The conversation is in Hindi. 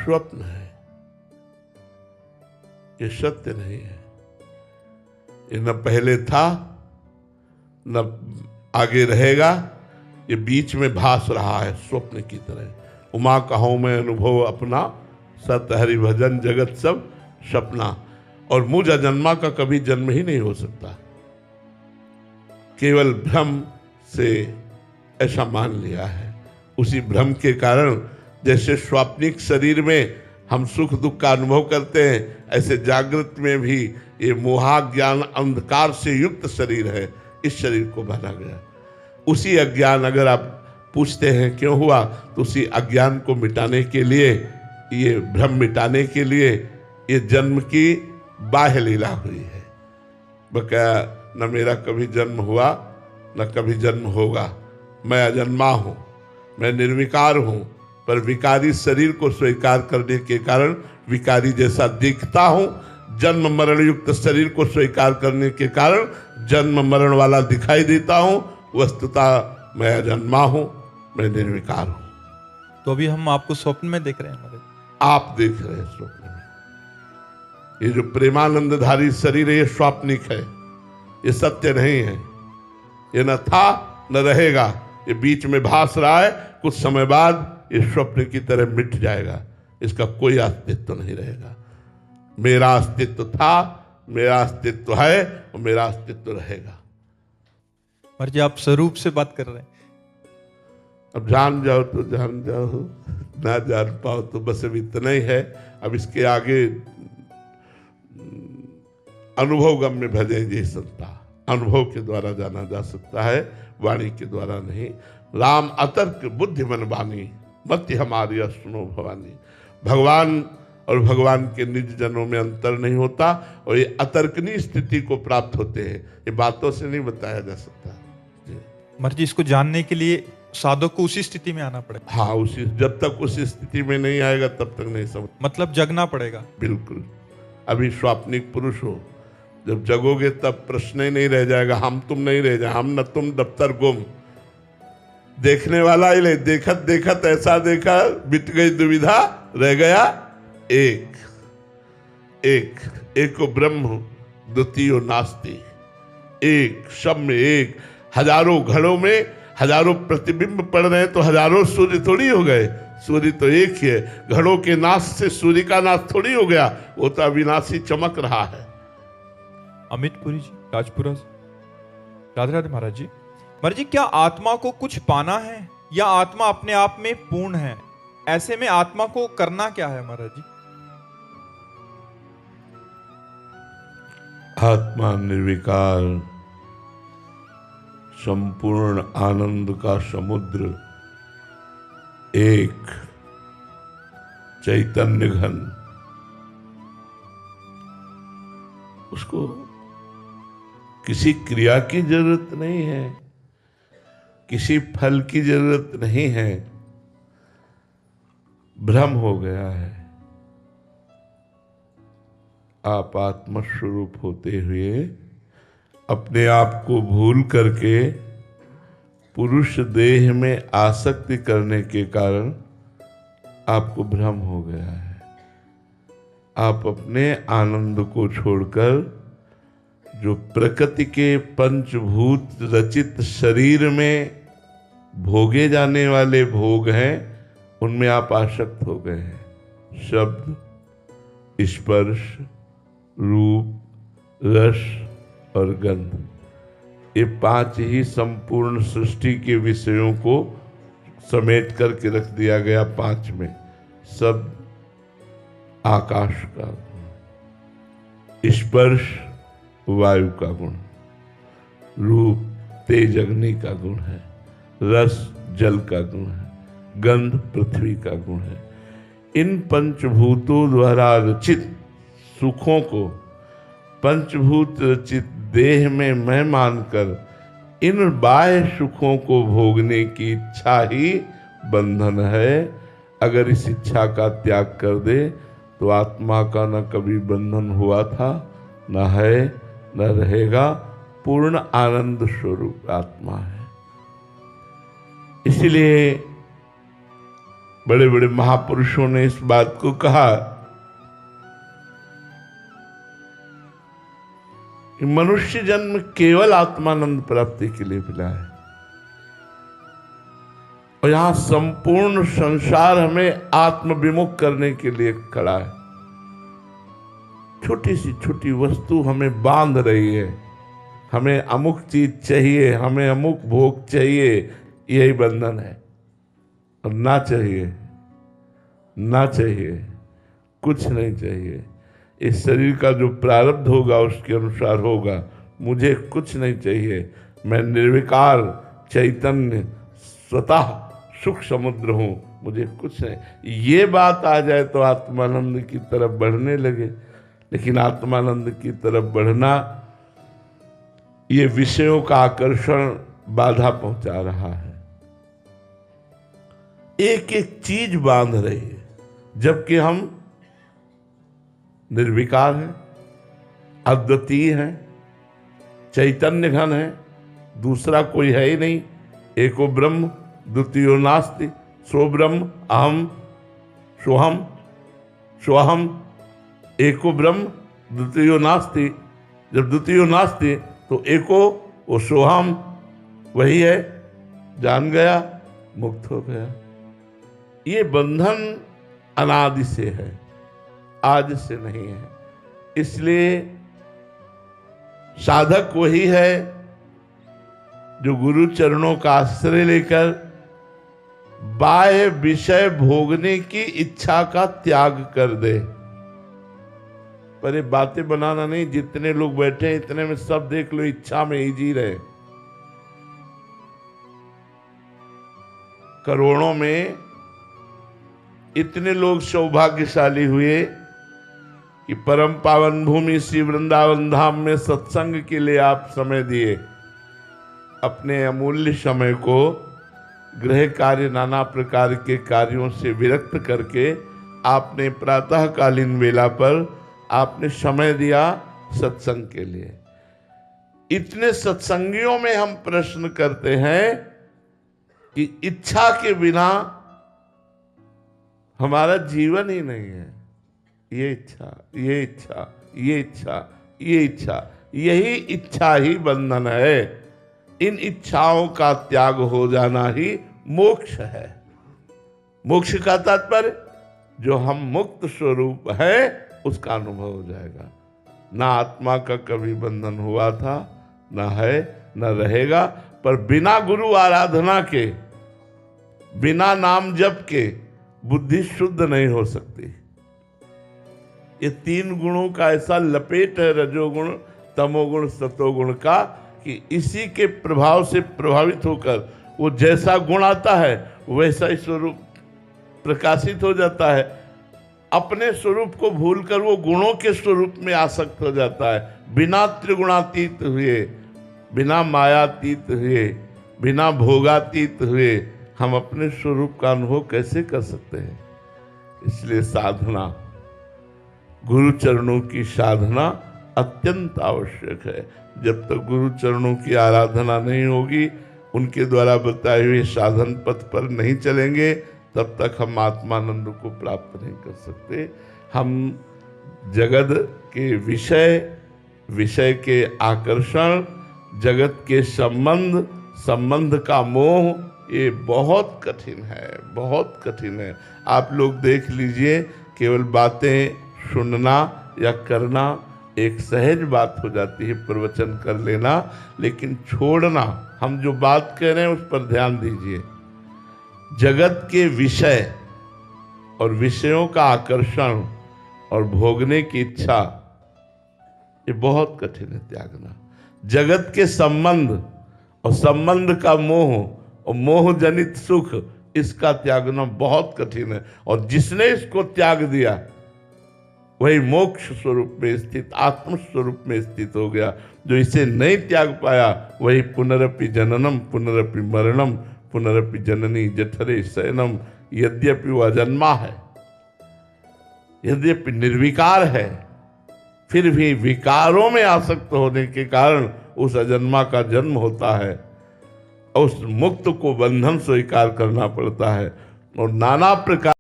स्वप्न है, ये सत्य नहीं है। ये न पहले था न आगे रहेगा, ये बीच में भास रहा है स्वप्न की तरह। उमा कहूँ मैं अनुभव अपना, सत हरि भजन जगत सब सपना। और मुझ अजन्मा का कभी जन्म ही नहीं हो सकता, केवल भ्रम से ऐसा मान लिया है। उसी भ्रम के कारण जैसे स्वाप्निक शरीर में हम सुख दुख का अनुभव करते हैं, ऐसे जागृत में भी ये मोहा ज्ञान अंधकार से युक्त शरीर है, इस शरीर को माना गया। उसी अज्ञान, अगर आप पूछते हैं क्यों हुआ, तो उसी अज्ञान को मिटाने के लिए, ये भ्रम मिटाने के लिए ये जन्म की बाह्य लीला हुई है। बकाया न मेरा कभी जन्म हुआ न कभी जन्म होगा। मैं अजन्मा हूँ, मैं निर्विकार हूँ, पर विकारी शरीर को स्वीकार करने के कारण विकारी जैसा दिखता हूँ। जन्म मरण युक्त शरीर को स्वीकार करने के कारण जन्म मरण वाला दिखाई देता हूँ। वस्तुतः मैं अजन्मा हूँ, मैं निर्विकार हूँ। तो अभी हम आपको स्वप्न में देख रहे हैं महाराज। आप देख रहे हैं स्वप्न में। ये जो प्रेमानंदधारी शरीर है, ये स्वाप्निक है, ये सत्य नहीं है। ये न था न रहेगा, ये बीच में भास रहा है। कुछ समय बाद ये स्वप्न की तरह मिट जाएगा, इसका कोई अस्तित्व नहीं रहेगा। मेरा अस्तित्व था, मेरा अस्तित्व है और मेरा अस्तित्व रहेगा। महाराज जी आप स्वरूप से बात कर रहे हैं। अब जान जाओ तो जान जाओ, ना जान पाओ तो बस अब इतना ही है। अब इसके आगे अनुभव गम्य भजे जी संता, अनुभव के द्वारा जाना जा सकता है, वाणी के द्वारा नहीं। राम अतर्क बुद्धि मन बानी, मत हमारी सुनो भवानी। भगवान और भगवान के निज जनों में अंतर नहीं होता, और ये अतर्कनीय स्थिति को प्राप्त होते हैं। ये बातों से नहीं बताया जा सकता। महाराज जी इसको जानने के लिए साधक को उसी स्थिति में आना पड़ेगा। हाँ, उसी, जब तक उसी स्थिति में नहीं आएगा तब तक नहीं समझ। मतलब जगना पड़ेगा। बिल्कुल। अभी स्वाप्निक पुरुष हो, जब जगोगे तब प्रश्न ही नहीं रह जाएगा, हम तुम नहीं रह जाए, हम न तुम दफ्तर गुम। देखने वाला ही ले, देखत देखत ऐसा देखा, मिट गई दुविधा, रह गया एक। एक एको ब्रह्म द्वितीयो नास्ति। एक सब में एक। हजारों घड़ों में हजारों प्रतिबिंब पड़ रहे हैं तो हजारों सूर्य थोड़ी हो गए। सूर्य तो एक ही है। घड़ों के नाश से सूर्य का नाश थोड़ी हो गया, वो तो अविनाशी चमक रहा है। अमितपुरी जी, राजपुरा से। राधे राधे महाराज जी। महाराज जी क्या आत्मा को कुछ पाना है या आत्मा अपने आप में पूर्ण है? ऐसे में आत्मा को करना क्या है महाराज जी? आत्मा निर्विकार संपूर्ण आनंद का समुद्र, एक चैतन्य घन, उसको किसी क्रिया की जरूरत नहीं है, किसी फल की जरूरत नहीं है। भ्रम हो गया है। आप आत्मस्वरूप होते हुए अपने आप को भूल करके पुरुष देह में आसक्ति करने के कारण आपको भ्रम हो गया है। आप अपने आनंद को छोड़कर जो प्रकृति के पंचभूत रचित शरीर में भोगे जाने वाले भोग हैं, उनमें आप आसक्त हो गए हैं। शब्द, स्पर्श, रूप, रस और गंध, ये पांच ही संपूर्ण सृष्टि के विषयों को समेट करके रख दिया गया पांच में। सब आकाश का गुण, स्पर्श वायु का गुण, रूप तेज अग्नि का गुण है, रस जल का गुण है, गंध पृथ्वी का गुण है। इन पंचभूतों द्वारा रचित सुखों को पंचभूत रचित देह में मैं मानकर इन बाह्य सुखों को भोगने की इच्छा ही बंधन है। अगर इस इच्छा का त्याग कर दे तो आत्मा का न कभी बंधन हुआ था, न है, न रहेगा। पूर्ण आनंद स्वरूप आत्मा है। इसलिए बड़े बड़े महापुरुषों ने इस बात को कहा कि मनुष्य जन्म केवल आत्मानंद प्राप्ति के लिए मिला है और यहां संपूर्ण संसार हमें आत्मविमुख करने के लिए खड़ा है। छोटी सी छोटी वस्तु हमें बांध रही है, हमें अमुक चीज चाहिए, हमें अमुक भोग चाहिए, यही बंधन है। और ना चाहिए, ना चाहिए, कुछ नहीं चाहिए। इस शरीर का जो प्रारब्ध होगा उसके अनुसार होगा। मुझे कुछ नहीं चाहिए, मैं निर्विकार चैतन्य स्वतः सुख समुद्र हूं, मुझे कुछ नहीं। ये बात आ जाए तो आत्मानंद की तरफ बढ़ने लगे। लेकिन आत्मानंद की तरफ बढ़ना, ये विषयों का आकर्षण बाधा पहुंचा रहा है। एक एक चीज बांध रही है, जबकि हम निर्विकार हैं, अद्वितीय हैं, चैतन्य घन है, दूसरा कोई है ही नहीं। एको ब्रह्म द्वितीयो नास्ति, सो ब्रह्म अहम सोहम सोहम, एको ब्रह्म द्वितीयो नास्ति। जब द्वितीयो नास्ति तो एको वो सोहम, वही है, जान गया, मुक्त हो गया। ये बंधन अनादि से है, आज से नहीं है। इसलिए साधक वही है जो गुरु चरणों का आश्रय लेकर बाह्य विषय भोगने की इच्छा का त्याग कर दे। पर ये बातें बनाना नहीं, जितने लोग बैठे हैं इतने में सब देख लो इच्छा में ही जी रहे। करोड़ों में इतने लोग सौभाग्यशाली हुए कि परम पावन भूमि श्री वृंदावन धाम में सत्संग के लिए आप समय दिए। अपने अमूल्य समय को गृह कार्य, नाना प्रकार के कार्यों से विरक्त करके आपने प्रातःकालीन वेला पर आपने समय दिया सत्संग के लिए। इतने सत्संगियों में हम प्रश्न करते हैं कि इच्छा के बिना हमारा जीवन ही नहीं है। ये इच्छा, ये इच्छा, ये इच्छा, ये इच्छा, यही इच्छा ही बंधन है। इन इच्छाओं का त्याग हो जाना ही मोक्ष है। मोक्ष का तात्पर्य जो हम मुक्त स्वरूप है उसका अनुभव हो जाएगा। ना आत्मा का कभी बंधन हुआ था, ना है, ना रहेगा। पर बिना गुरु आराधना के, बिना नाम जप के बुद्धि शुद्ध नहीं हो सकती। ये तीन गुणों का ऐसा लपेट है, रजोगुण, तमोगुण, सतोगुण का, कि इसी के प्रभाव से प्रभावित होकर वो जैसा गुण आता है वैसा ही स्वरूप प्रकाशित हो जाता है। अपने स्वरूप को भूलकर वो गुणों के स्वरूप में आसक्त हो जाता है। बिना त्रिगुणातीत हुए, बिना मायातीत हुए, बिना भोगातीत हुए हम अपने स्वरूप का अनुभव कैसे कर सकते हैं? इसलिए साधना, गुरु चरणों की साधना अत्यंत आवश्यक है। जब तक गुरु चरणों की आराधना नहीं होगी, उनके द्वारा बताए हुए साधन पथ पर नहीं चलेंगे, तब तक हम आत्मानंद को प्राप्त नहीं कर सकते। हम जगत के विषय, विषय के आकर्षण, जगत के संबंध, संबंध का मोह, ये बहुत कठिन है, बहुत कठिन है। आप लोग देख लीजिए, केवल बातें सुनना या करना एक सहज बात हो जाती है, प्रवचन कर लेना, लेकिन छोड़ना, हम जो बात कह रहे हैं उस पर ध्यान दीजिए। जगत के विषय और विषयों का आकर्षण और भोगने की इच्छा, ये बहुत कठिन है त्यागना। जगत के संबंध और संबंध का मोह और मोह जनित सुख, इसका त्यागना बहुत कठिन है। और जिसने इसको त्याग दिया वही मोक्ष स्वरूप में स्थित, आत्म स्वरूप में स्थित हो गया। जो इसे नहीं त्याग पाया वही पुनरपि जननम पुनरपि मरणम पुनरपि जननी जठरे शयनम, यद्यपि वह अजन्मा है, यद्यपि निर्विकार है, फिर भी विकारों में आसक्त होने के कारण उस अजन्मा का जन्म होता है। उस मुक्त को बंधन स्वीकार करना पड़ता है। और नाना प्रकार